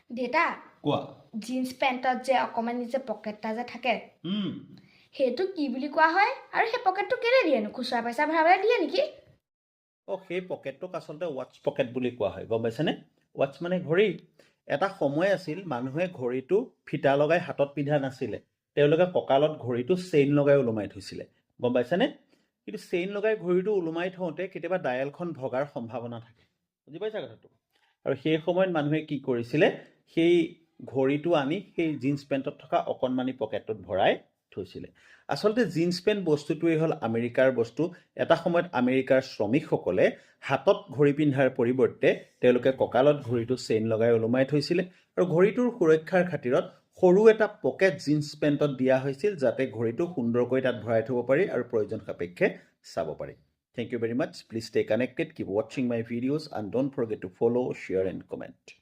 দেতা কোৱা জিন্স পেণ্টত যে অকণমানি যে পকেটটা যে থাকে হুম সেইটো কি বুলি কোৱা হয় আৰু সেই পকেটটো কেলে দিয়েনো খুচুৰা পইচা ভৰাবলৈ দিয়ে নেকি সেই পকেটটোক আচলতে ৱাটচ পকেট বুলি কোৱা হয় গম পাইছেনে ৱাটচ মানে ঘড়ী এটা সময় আছিল মানুহে ঘড়ীটো ফিটা লগাই হাতত পিন্ধা নাছিলে তেওঁলোকে কঁকালত ঘড়ীটো চেইন লগাই ওলোমাই থৈছিলে গম পাইছেনে কিন্তু চেইন লগাই ঘড়ীটো ওলোমাই থওঁতে কেতিয়াবা ডায়েলখন ভগাৰ সম্ভাৱনা থাকে বুজি পাইছা কথাটো আৰু সেই সময়ত মানুহে কি কৰিছিলে সেই ঘড়ীটো আনি সেই জিন্স পেণ্টত থকা অকণমানি পকেটটোত ভৰাই থৈছিলে আচলতে জিন্স পেণ্ট বস্তুটোৱেই হ'ল আমেৰিকাৰ বস্তু এটা সময়ত আমেৰিকাৰ শ্ৰমিকসকলে হাতত ঘড়ী পিন্ধাৰ পৰিৱৰ্তে তেওঁলোকে কঁকালত ঘড়ীটো চেইন লগাই ওলোমাই থৈছিলে আৰু ঘড়ীটোৰ সুৰক্ষাৰ খাতিৰত সৰু এটা পকেট জিন্স পেণ্টত দিয়া হৈছিল যাতে ঘড়ীটো সুন্দৰকৈ তাত ভৰাই থ'ব পাৰি আৰু প্ৰয়োজন সাপেক্ষে চাব পাৰি Thank you very much. Please stay connected. Keep watching my videos and don't forget to follow, share and comment.